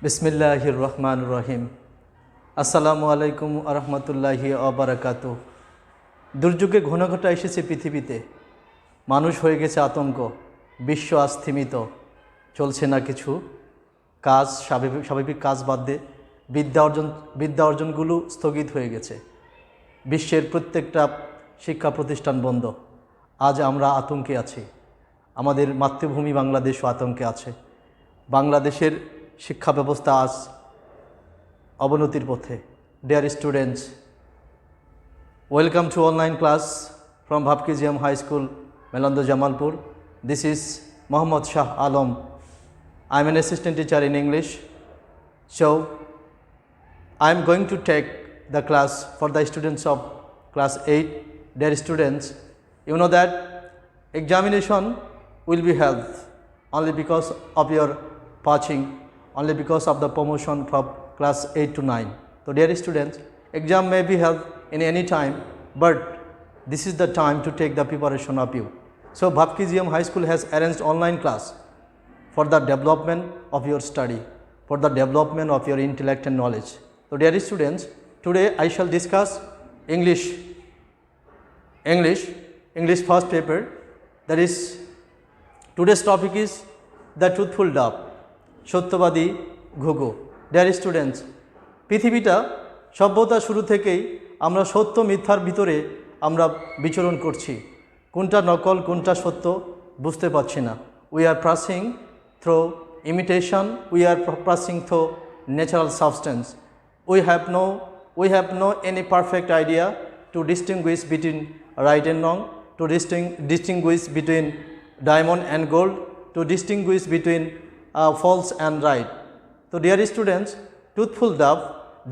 বিসমিল্লাহির রহমানির রহিম। আসসালামু আলাইকুম আরহামতুল্লাহি আবরাকাতু। দুর্যোগে ঘনঘটা এসেছে পৃথিবীতে, মানুষ হয়ে গেছে আতঙ্ক, বিশ্ব আজ স্থিমিত, চলছে না কিছু কাজ, স্বাভাবিক কাজ বাদ দিয়ে বিদ্যা অর্জনগুলো স্থগিত হয়ে গেছে। বিশ্বের প্রত্যেকটা শিক্ষা প্রতিষ্ঠান বন্ধ। আজ আমরা আতঙ্কে আছি, আমাদের মাতৃভূমি বাংলাদেশও আতঙ্কে আছে। বাংলাদেশের শিক্ষা ব্যবস্থা আজ অবনতির পথে। Dear students, welcome to online class from Bhavkiziyam High School, Melando Jamalpur. This is Muhammad Shah Alam. I am an assistant teacher in English. So, I am going to take the class for the students of class 8. Dear students, you know that examination will be held only because of your passing, only because of the promotion from class 8 to 9. So, dear students, exam may be held in any time, but this is the time to take the preparation of you. So, Bhavkiziyam High School has arranged online class for the development of your study, for the development of your intellect and knowledge. So, dear students, today I shall discuss English first paper. That is, today's topic is the truthful dove, সত্যবাদী ঘুঘু। Dear students, পৃথিবীটা সভ্যতা শুরু থেকেই আমরা সত্য মিথ্যার ভিতরে আমরা বিচরণ করছি। কোনটা নকল কোনটা সত্য বুঝতে পারছি না। We are passing through imitation, we are passing through natural substance. We have no any perfect idea to distinguish between right and wrong, to distinguish between diamond and gold, to distinguish between false and right. So, dear students, truthful dove,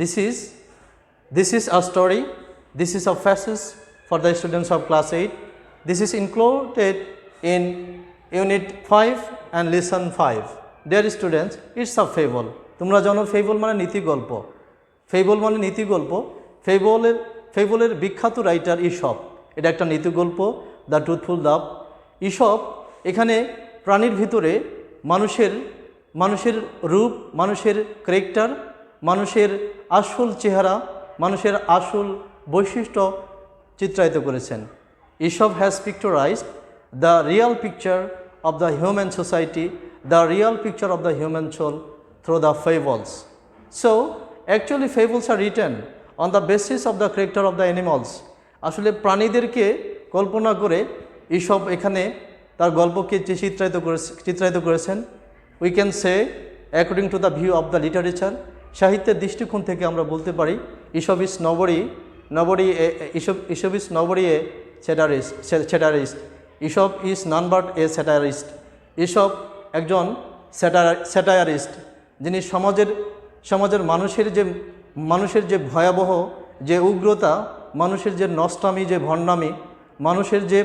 this is a story, this is a passage for the students of class 8. This is included in unit 5 and lesson 5. Dear students, it's a fable. তোমরা জানো fable মানে নীতি গল্প। Fable মানে নীতি গল্প। ফেবলের বিখ্যাত writer ঈশপ, এটা একটা নীতি গল্প, দ্য ট্রুথফুল ডাভ। ঈশপ এখানে প্রাণীর ভিতরে মানুষের রূপ, মানুষের ক্যারেক্টার, মানুষের আসল চেহারা, মানুষের আসল বৈশিষ্ট্য চিত্রায়িত করেছেন। Aesop has picturised the real picture of the human society, the real picture of the human soul through the fables. So actually fables are written on the basis of the character of the animals. আসলে প্রাণীদেরকে কল্পনা করে ঈশপ এখানে তার গল্পকে চিত্রায়িত করেছেন। We can say according to the view of the literature, সাহিত্যের দৃষ্টিকোণ থেকে আমরা বলতে পারি Aesop is nobody a satirist. Aesop is none but a satirist. Aesop একজন স্যাটায়ারিস্ট, যিনি সমাজের মানুষের যে ভয়াবহ যে উগ্রতা, মানুষের যে নষ্টামি, যে ভণ্ডামি, মানুষের যে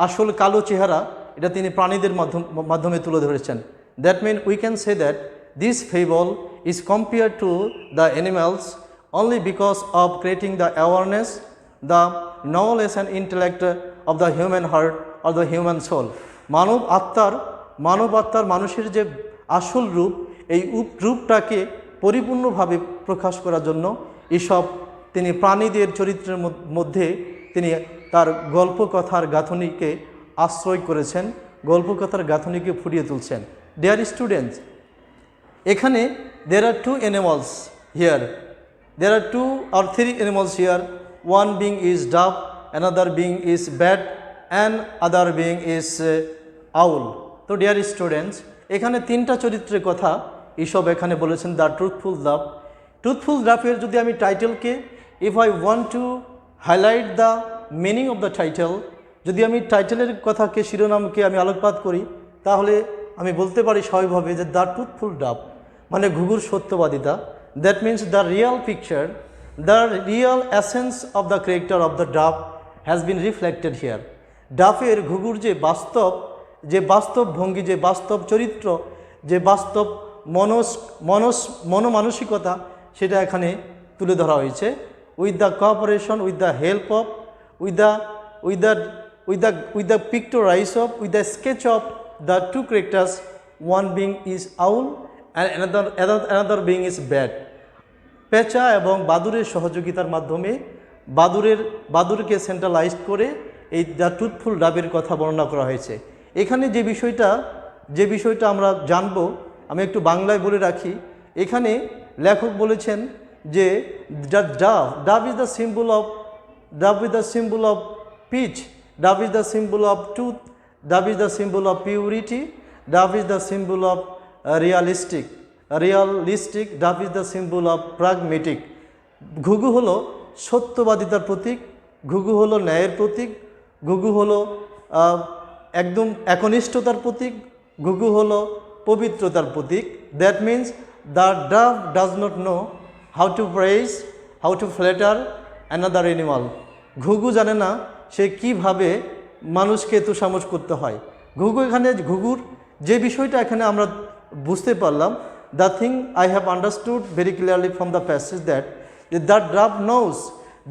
আসল কালো চেহারা, এটা তিনি প্রাণীদের মাধ্যমে তুলে ধরেছেন। That mean we can say that this fable is compare to the animals only because of creating the awareness, the knowledge and intellect of the human heart or the human soul. মানব আত্মার মানুষের যে আসল রূপ, এই রূপটাকে পরিপূর্ণভাবে প্রকাশ করার জন্য ঈশপ তিনি প্রাণীদের চরিত্রের মধ্যে তিনি তার গল্পকথার গাঁথনিকে আশ্রয় করেছেন, গল্পকথার গাঁথনিকে ফুটিয়ে তুলছেন। ডিয়ার স্টুডেন্টস, এখানে there are two animals here. There are 2 or 3 animals here. One being is dove, another being is bat, and other being is owl. তো ডিয়ার স্টুডেন্টস, এখানে 3টা চরিত্রের কথা ঈশপ এখানে বলেছেন, দ্য ট্রুথফুল ডাভ। ট্রুথফুল ডাভের যদি আমি টাইটেলকে, if I want to highlight the meaning of the title, যদি আমি টাইটেলের কথাকে, শিরোনামকে আমি আলোকপাত করি, তাহলে আমি বলতে পারি স্বাভাবিকভাবে যে দ্য ট্রুথফুল ডাভ মানে ঘুঘুর সত্যবাদিতা। That means the real picture, the real essence of the character of the dove has been reflected here. ডাভের ঘুঘুর যে বাস্তব ভঙ্গি, যে বাস্তব চরিত্র, যে বাস্তব মনমানসিকতা, সেটা এখানে তুলে ধরা হয়েছে। With the cooperation, with the help of, with the pictorize of, with the sketch of the 2 characters, one being is owl and another being is bad. পেঁচা এবং বাদুড়ের সহযোগিতার মাধ্যমে বাদুড়কে সেন্ট্রালাইজ করে এই দ্য ট্রুথফুল ডাবের কথা বর্ণনা করা হয়েছে। এখানে যে বিষয়টা আমরা জানব, আমি একটু বাংলায় বলে রাখি। এখানে লেখক বলেছেন যে dove is the symbol of peace, dove is the symbol of truth, dove is the symbol of purity, dove is the symbol of realistic, dove is the symbol of pragmatic. ঘুঘু হলো সত্যবাদিতার প্রতীক, ঘুঘু হলো ন্যায়ের প্রতীক, ঘুঘু হলো একদম একনিষ্ঠতার প্রতীক, ঘুঘু হলো পবিত্রতার প্রতীক। That means the dove does not know how to praise, how to flatter another animal. ঘুঘু জানে না সে কিভাবে মানুষকে তোষামোষ করতে হয়। ঘুঘুর যে বিষয়টা এখানে আমরা বুঝতে পারলাম, the thing I have understood very clearly from the passage that dove knows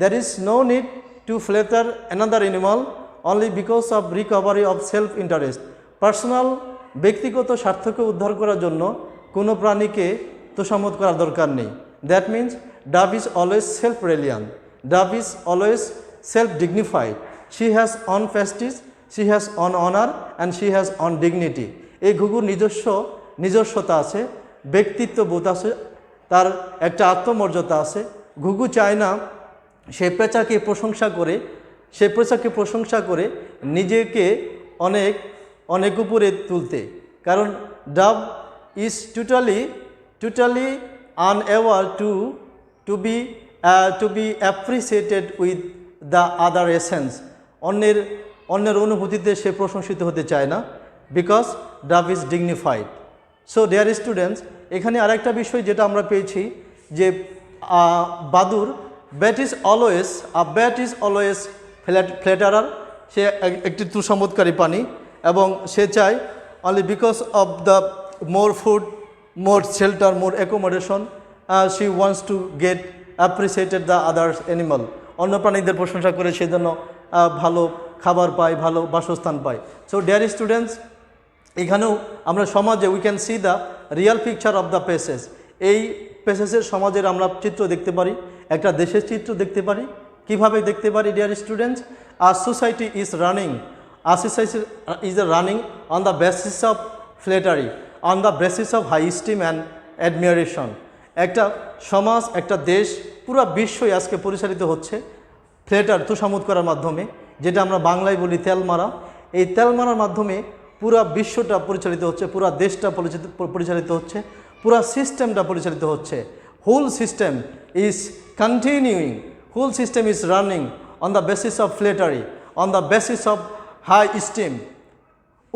there is no need to flatter another animal only because of recovery of self-interest. Personal ব্যক্তিগত স্বার্থকে উদ্ধার করার জন্য কোনো প্রাণীকে তোষামোদ করার দরকার নেই। That means dove is always self reliant, dove is always self dignified, she has own prestige, she has own honour and she has own dignity. এই ঘুঘুর নিজস্বতা আছে, ব্যক্তিত্ব বোধ আছে, তার একটা আত্মমর্যাদা আছে। ঘুঘু চায় না সে পেঁচাকে প্রশংসা করে নিজেকে অনেক উপরে তুলতে, কারণ ডাব is totally unable to B appreciated with the other essence. অন্যের অনুভূতিতে সে প্রশংসিত হতে চায় না, বিকজ ডাব is dignified. So dear students, এখানে আরেকটা বিষয় যেটা আমরা পেয়েছি যে বাদুর ব্যাট ইজ অলওয়েজ ফ্ল্যাটারার, সে একটি তুষামোদকারী প্রাণী এবং সে চায় only because of the more food, more shelter, more accommodation, she wants to get appreciated the others animal. অন্য প্রাণীদের প্রশংসা করে সে যেন ভালো খাবার পায়, ভালো বাসস্থান পায়। সো ডিয়ার স্টুডেন্টস, এখানেও আমরা সমাজে we can see the real picture of the passage. এই প্যাসেজের সমাজের আমরা চিত্র দেখতে পারি, একটা দেশের চিত্র দেখতে পারি। কিভাবে দেখতে পারি ডিয়ার স্টুডেন্টস? আর society is running on the basis of flattery, on the basis of high esteem and admiration. একটা সমাজ, একটা দেশ, পুরো বিশ্বই আজকে পরিচালিত হচ্ছে তোষামোদ করার মাধ্যমে, যেটা আমরা বাংলায় বলি তেল মারা। এই তেল মারার মাধ্যমে পুরা বিশ্বটা পরিচালিত হচ্ছে, পুরা দেশটা পরিচালিত হচ্ছে, পুরা সিস্টেমটা পরিচালিত হচ্ছে। Whole system is continuing, whole system is running on the basis of flattery, on the basis of high esteem,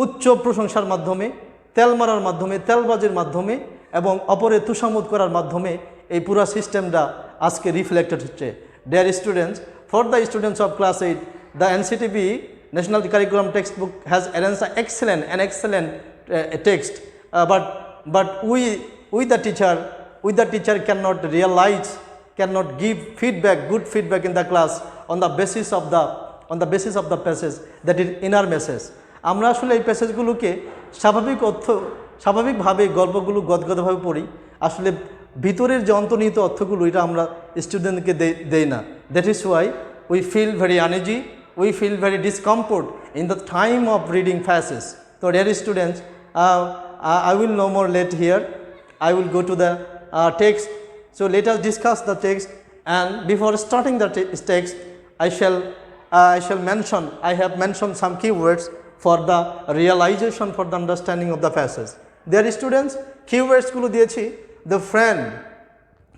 উচ্চ প্রশংসার মাধ্যমে, তেল মারার মাধ্যমে, তেলবাজির মাধ্যমে এবং অপরের তোষামোদ করার মাধ্যমে এই পুরা সিস্টেমটা আজকে রিফ্লেক্টেড হচ্ছে। Dear students, for the students of class 8, the NCTB National Curriculum Textbook has arranged an excellent text, but we the teacher cannot give good feedback in the class on the basis of the passage, that is inner message. আমরা আসলে এই প্যাসেজগুলোকে স্বাভাবিকভাবে গল্পগুলো গদগদভাবে পড়ি, আসলে ভিতরের যে অন্তর্নিহিত অর্থগুলো এটা আমরা স্টুডেন্টকে দেই না। That is why we feel very uneasy, we feel very discomfort in the time of reading passages. So dear students, I will no more late here. I will go to the text. So let us discuss the text, and before starting the text, I have mentioned some keywords for the realization, for the understanding of the passage. Dear students, keywords গুলো দিয়েছি। The friend,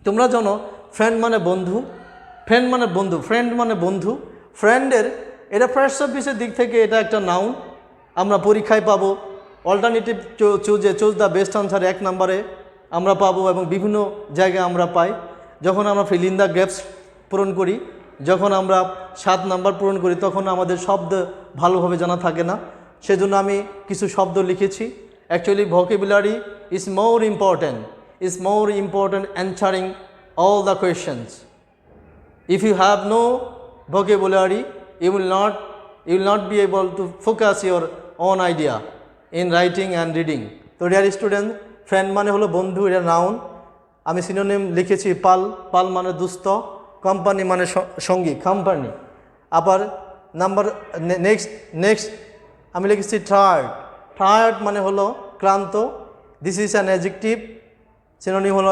তোমরা জানো friend মানে বন্ধু, ফ্রেন্ডের এটা first সার্ভিসের দিক থেকে এটা একটা নাউন। আমরা পরীক্ষায় পাবো, alternative choose the best answer 1 নম্বরে আমরা পাবো এবং বিভিন্ন জায়গায় আমরা পাই। যখন আমরা ফিল ইন দ্য গ্যাপস পূরণ করি, যখন আমরা 7 নাম্বার পূরণ করি, তখন আমাদের শব্দ ভালোভাবে জানা থাকে না, সেজন্য আমি কিছু শব্দ লিখেছি। Actually vocabulary is more important answering all the questions. If you have no vocabulary, you will not be able to focus your own idea in writing and reading. So dear students, friend মানে হলো বন্ধু, এটা noun. আমি synonym লিখেছি পাল, পাল মানে দুস্থ, company মানে সঙ্গী, কোম্পানি। আবার নাম্বার নেক্সট নেক্সট আমি লিখেছি টায়ার্ড, টায়ার্ড মানে হলো ক্লান্ত, this is an adjective. Synonym হলো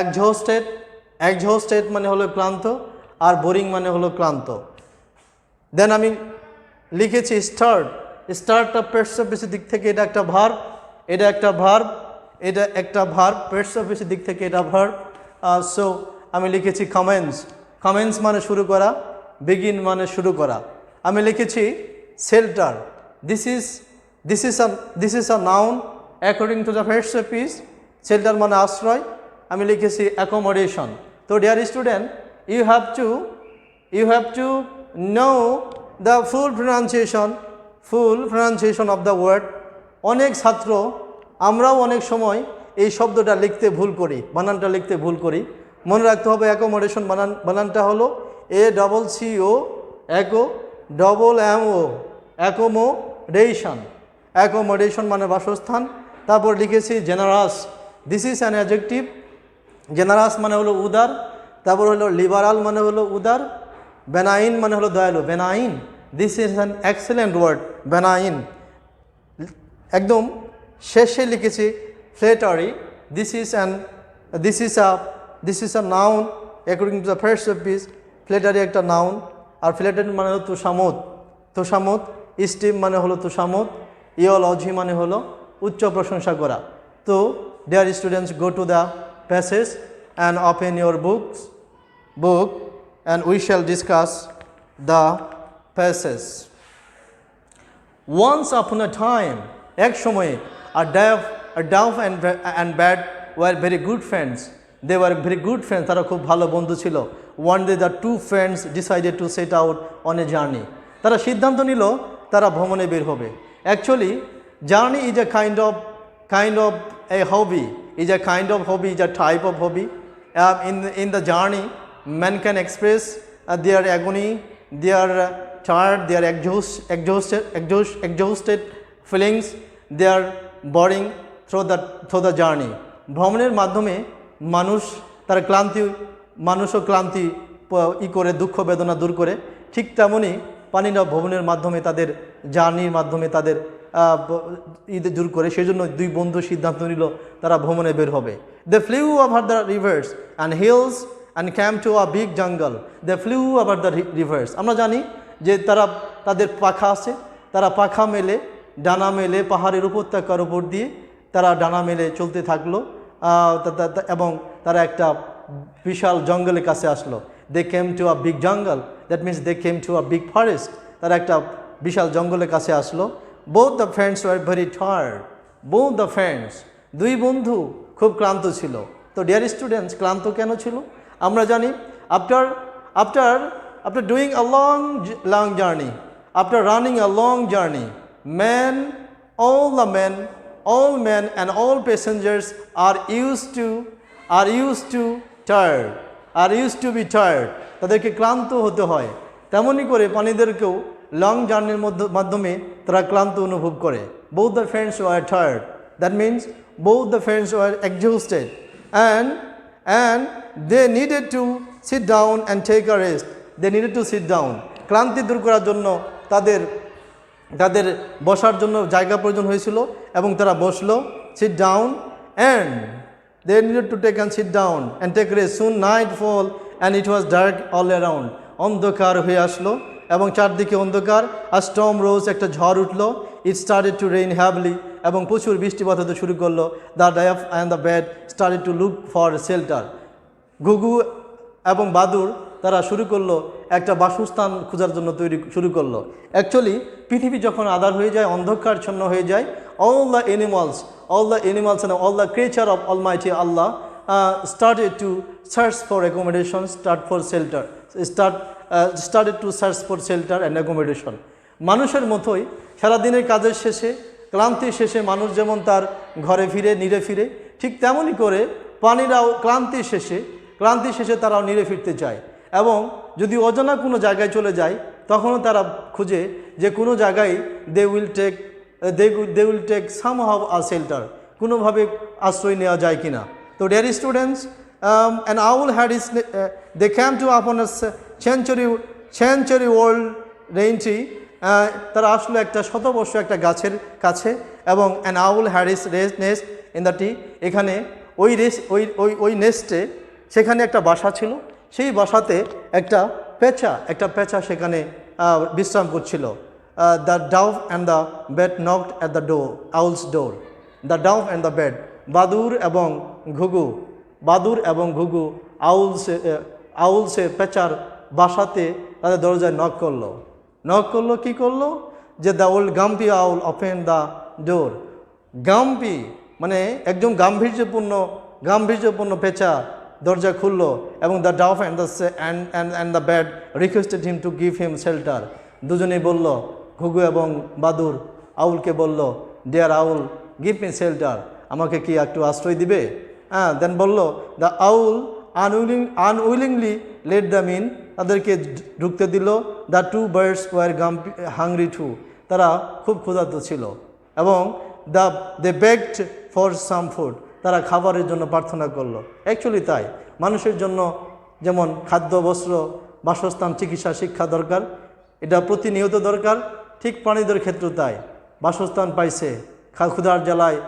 এক্সহস্টেড, এক্সহস্টেড মানে হলো ক্লান্ত, আর বোরিং মানে হলো ক্লান্ত। দেন আমি লিখেছি স্টার্ট, স্টার্টটা পেটস অফ বেশি দিক থেকে এটা একটা ভার্ব, এটা একটা ভার্ব, এটা একটা ভার্ব, পেটস অফ বেশি দিক থেকে এটা ভার্ব। সো আমি লিখেছি কমেন্স, কমেন্স মানে শুরু করা, বিগিন মানে শুরু করা। আমি লিখেছি shelter, this is a noun according to the parts of speech. Shelter মানে আশ্রয়। আমি লিখেছি অ্যাকোমোডেশন। তো dear student, you have to know the full pronunciation of the word. অনেক ছাত্র, আমরাও অনেক সময় এই শব্দটা লিখতে ভুল করি, বানানটা লিখতে ভুল করি। মনে রাখতে হবে অ্যাকোমোডেশন বানানটা হলো ACCO, অ্যাকো MO, অ্যাকোমোডেশন। অ্যাকোমোডেশন মানে বাসস্থান। তারপর লিখেছি generous, this is an adjective. Generous মানে হলো উদার। তারপর হলো লিবারাল মানে হলো উদার। বেনাইন মানে হলো দয়ালু, benign, this is an excellent word, benign. একদম শেষে লিখেছি flattery, this is a noun according to the first of piece. Flattery একটা নাউন। আর ফ্লেটারি মানে হলো তুষামোদ, তুষামোদ। স্টিম মানে হলো তুষামোদ। ইওলজি মানে হলো উচ্চ প্রশংসা করা। তো dear students, go to the passage and open your book and we shall discuss the passage. Once upon a time, এক সময়ে, a dove and bat were very good friends. They were very good friends. তারা খুব ভালো বন্ধু ছিল। One day the two friends decided to set out on a journey. তারা সিদ্ধান্ত নিল তারা ভ্রমণে বের হবে। Actually, journey is a kind of a hobby. Is a kind of hobby, is a type of hobby. In the journey, man can express their agony, their tired, their exhausted feelings, their boring through the journey. ভ্রমণের মাধ্যমে মানুষও ক্লান্তি করে দুঃখ বেদনা দূর করে। ঠিক তেমনই প্রাণীরা ভ্রমণের মাধ্যমে তাদের জার্নির মাধ্যমে তাদের দূর করে। সেই জন্য দুই বন্ধু সিদ্ধান্ত নিল তারা ভ্রমণে বের হবে। They flew over the rivers and hills and came to a big jungle. They flew over the rivers. আমরা জানি যে তাদের পাখা আছে, তারা পাখা মেলে, ডানা মেলে পাহাড়ের উপত্যকার উপর দিয়ে তারা ডানা মেলে চলতে থাকলো এবং তারা একটা বিশাল জঙ্গলের কাছে আসলো। They came to a big jungle. That means they came to a big forest. তারা একটা বিশাল জঙ্গলের কাছে আসলো। Both the friends were very tired. Both the friends, দুই বন্ধু খুব ক্লান্ত ছিল। তো ডিয়ার স্টুডেন্টস, ক্লান্ত কেন ছিল? আমরা জানি after doing a long journey, after running a long journey, all men and all passengers are used to be tired. তাদেরকে ক্লান্ত হতে হয়। তেমনই করে প্রাণীদেরকেও লং জার্নির মাধ্যমে তারা ক্লান্ত অনুভব করে। Both the friends were tired. That means both the friends were exhausted and they needed to sit down and take a rest. They needed to sit down. ক্লান্তি দূর করার জন্য তাদের বসার জন্য জায়গা প্রয়োজন হয়েছিল এবং তারা বসলো। Sit down and they needed to take and sit down and take rest. Soon night fall and it was dark all around. অন্ধকার হয়ে আসলো এবং চারদিকে অন্ধকার। A storm rose, একটা ঝড় উঠলো। It started to rain heavily এবং প্রচুর বৃষ্টিপাত হতে শুরু করলো। The dove and the bat started to look for shelter. ঘুঘু এবং বাদুড় তারা শুরু করলো একটা বাসস্থান খোঁজার জন্য শুরু করলো। অ্যাকচুয়ালি পৃথিবী যখন আঁধার হয়ে যায়, অন্ধকারচ্ছন্ন হয়ে যায়, all the animals and all the creature of Almighty Allah started to search for accommodation, started to search for shelter and accommodation. মানুষের মতোই সারাদিনের কাজের শেষে, ক্লান্তির শেষে মানুষ যেমন তার ঘরে ফিরে, নিরে ফিরে, ঠিক তেমনই করে প্রাণীরাও ক্লান্তির শেষে তারাও নিরে ফিরতে চায়। এবং যদি অজানা কোনো জায়গায় চলে যায় তখনও তারা খুঁজে যে কোনো জায়গায় they will take somehow a shelter, কোনোভাবে আশ্রয় নেওয়া যায় কিনা। তো dear students, an owl had his they came to upon a century old rain tree. তারা আসলে একটা শতবর্ষ একটা গাছের কাছে, এবং an owl had his nest in the tree. এখানে ওই নেস্টে সেখানে একটা বাসা ছিল, সেই বাসাতে একটা পেঁচা সেখানে বিশ্রাম করছিল। The dove and the bat knocked at the door, owl's door. The dove and the bat, বাদুর এবং ঘুঘু আউলসে পেঁচার বাসাতে তাদের দরজায় নক করলো কি করলো, যে the old grumpy owl open the door. Grumpy মানে একদম গাম্ভীর্যপূর্ণ পেঁচা দরজা খুললো, এবং the dove and the bat requested him to give him shelter. দুজনেই বলল, ঘুঘু এবং বাদুর আউলকে বলল, dear owl give me shelter, আমাকে কি একটু আশ্রয় দিবে? দেন বলল, the owl unwillingly let them in, তাদেরকে ঢুকতে দিল। The two birds were hungry too, তারা খুব ক্ষুধার্ত ছিল, এবং দে বেগড ফর সাম ফুড, তারা খাবারের জন্য প্রার্থনা করলো। অ্যাকচুয়ালি তাই, মানুষের জন্য যেমন খাদ্য, বস্ত্র, বাসস্থান, চিকিৎসা, শিক্ষা দরকার, এটা প্রতিনিয়ত দরকার, ঠিক প্রাণীদের ক্ষেত্রেও তাই। বাসস্থান পাইছে, ক্ষুধার জ্বালায়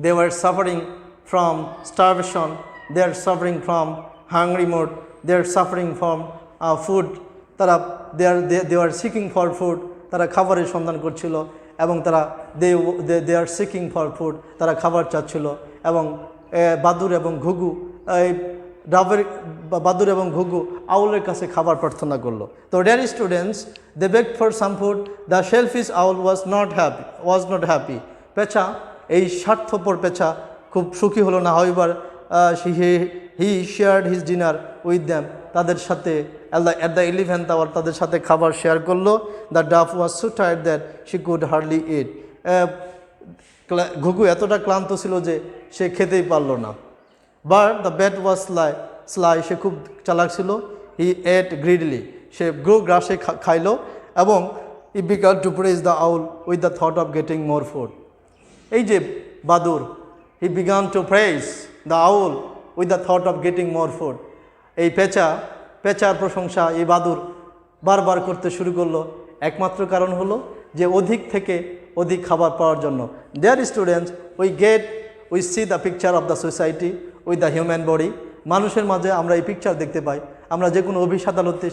they were suffering from starvation, they are suffering from hungry mood, they are suffering from food, তারা they are seeking for food, তারা খাবারের সন্ধান করছিল, এবং তারা they are seeking for food, তারা খাবার চাচ্ছিল। এবং বাদুর এবং ঘুঘু আউলের কাছে খাবার প্রার্থনা করলো। তো dear students, they begged for some food, the shellfish owl was not happy. পেঁচা, এই স্বার্থপর পেঁচা খুব সুখী হলো না। however he shared his dinner with them, তাদের সাথে at the 11th hour তাদের সাথে খাবার শেয়ার করলো। the dove was so tired that she could hardly eat. ঘুঘু এতটা ক্লান্ত ছিল যে সে খেতেই পারল না। but the bat was sly, সে খুব চালাক ছিল। he ate greedily, সে গ্রাসে খাইলো, এবং he began to praise the owl with the thought of getting more food. এই যে বাদুর, he began to praise the owl with the thought of getting more food. এই পেঁচার প্রশংসা এই বাদুর বারবার করতে শুরু করলো, একমাত্র কারণ হলো যে অধিক থেকে অধিক খাবার পাওয়ার জন্য। Dear students, we see the picture of the society with the human body. মানুষের মাঝে আমরা এই পিকচার দেখতে পাই। আমরা যে কোনো অফিস আদালতে,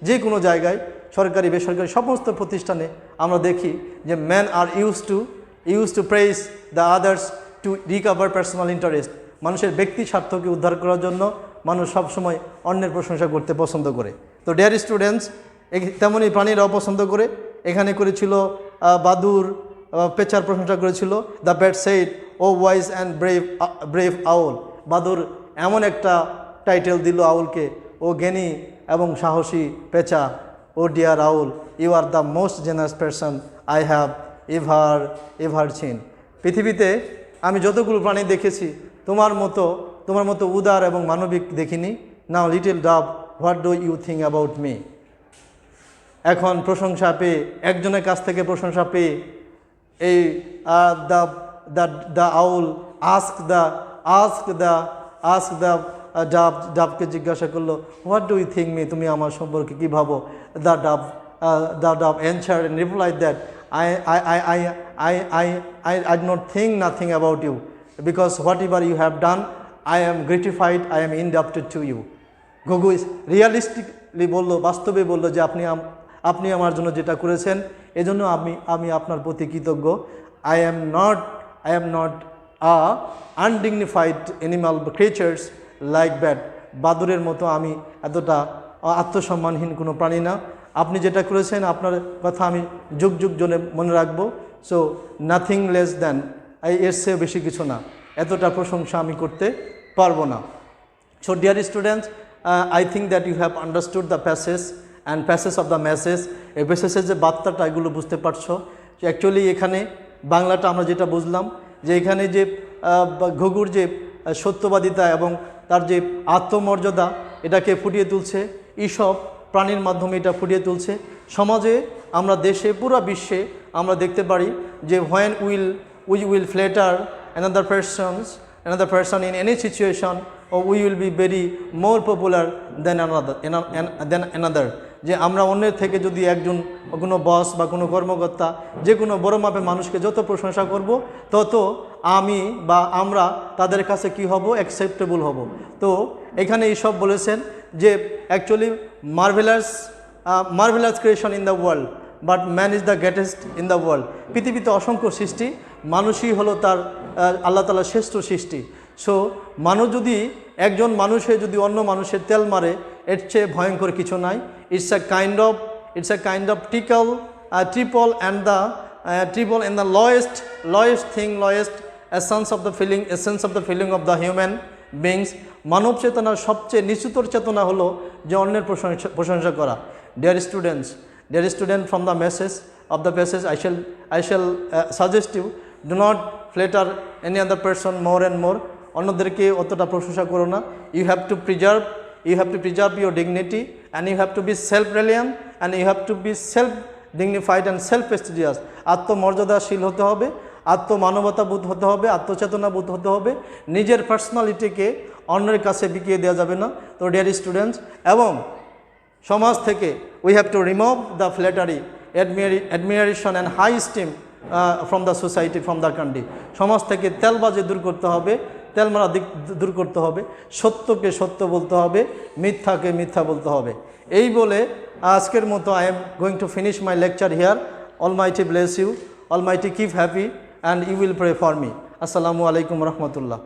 যে কোনো জায়গায়, সরকারি বেসরকারি সমস্ত প্রতিষ্ঠানে আমরা দেখি যে men are used to praise the others to recover personal interest. মানুষের ব্যক্তি স্বার্থকে উদ্ধার করার জন্য মানুষ সবসময় অন্যের প্রশংসা করতে পছন্দ করে। তো ডিয়ার স্টুডেন্টস, তেমনই প্রাণীরাও পছন্দ করে। এখানে করেছিল বাদুর পেঁচার প্রশংসা করেছিল। The bat said, O wise and brave owl, বাদুর এমন একটা টাইটেল দিল আউলকে, ও জ্ঞানী এবং সাহসী পেঁচা, O dear owl, you are the most generous person I have ever seen. পৃথিবীতে আমি যতগুলো প্রাণী দেখেছি, তোমার মতো উদার এবং মানবিক দেখিনি। Now little dove, what do you think about me. এখন প্রশংসা পেয়ে, একজনের কাছ থেকে প্রশংসা পেয়ে, এই দ্য আউল আস্ক দ্য ডাবকে জিজ্ঞাসা করলো, what do you think me, তুমি আমার সম্পর্কে কী ভাবো? The dove answer and reply that I do not think nothing about you, because whatever you have done, I am gratified, I am indebted to you. ঘুঘু রিয়ালিস্টিকলি বললো, বাস্তবে বললো যে আপনি আমার জন্য যেটা করেছেন, এজন্য আমি আপনার প্রতি কৃতজ্ঞ। I am not a undignified animal creatures like that. বাদুরের মতো আমি এতটা আত্মসম্মানহীন কোনো প্রাণী না। আপনি যেটা করেছেন, আপনার কথা আমি যুগ জনে মনে রাখবো। সো নাথিং লেস দ্যান, এর চেয়ে বেশি কিছু না, এতটা প্রশংসা আমি করতে পারবো না। So dear students, I think that you have understood the passage and passage of the message. এই প্যাসেজের যে বার্তাটা, এগুলো বুঝতে পারছো। অ্যাকচুয়ালি এখানে বাংলাটা আমরা যেটা বুঝলাম, যে এখানে যে ঘুঘুর যে সত্যবাদিতা এবং তার যে আত্মমর্যাদা, এটাকে ফুটিয়ে তুলছে। এইসব প্রাণীর মাধ্যমে এটা ফুটিয়ে তুলছে। সমাজে, আমরা দেশে, পুরো বিশ্বে আমরা দেখতে পারি যে we will flatter another person in any situation, or we will be very more popular than another. যে আমরা অন্যের থেকে যদি একজন কোনো বস বা কোনো কর্মকর্তা যে কোনো বড় মাপের মানুষকে যত প্রশংসা করব, তত আমি বা আমরা তাদের কাছে কি হব, অ্যাকসেপ্টেবল হব। তো এখানে এইসব বলেছেন যে actually marvellous creation in the world, but man is the greatest in the world. পৃথিবীতে অসংখ্য সৃষ্টি, মানুষই হলো তার আল্লাহ তাআলার শ্রেষ্ঠ সৃষ্টি। সো মানুষ যদি একজন মানুষে যদি অন্য মানুষের তেল মারে, এর চেয়ে ভয়ঙ্কর কিছু নাই। It's a kind of triple and the lowest essence of the feeling of the human beings. মানব চেতনার সবচেয়ে নিচুতর চেতনা হলো যে অন্যের প্রশংসা করা। Dear student, from the message of the passage I shall suggest you, do not flatter any other person more and more. অন্যদেরকে অতটা প্রশংসা করো না। You have to preserve your dignity, and you have to be self-reliant, and you have to be self-dignified and self-prestigious. আত্মমর্যাদাশীল হতে হবে, আত্মমানবতাবোধ হতে হবে, আত্মচেতনাবোধ হতে হবে। নিজের পার্সোনালিটিকে অন্যের কাছে বিকিয়ে দেওয়া যাবে না। তো ডিয়ার স্টুডেন্টস, এবং সমাজ থেকে we have to remove the flattery, admiration and high esteem from the society, from the country. সমাজ থেকে তেলবাজি দূর করতে হবে, তেলমারা দিক দূর করতে হবে, সত্যকে সত্য বলতে হবে, মিথ্যাকে মিথ্যা বলতে হবে। এই বলে আজকের মতো I am going to finish my lecture here. Almighty bless you, Almighty keep happy, and you will pray for me. Assalamu alaikum rahmatullah.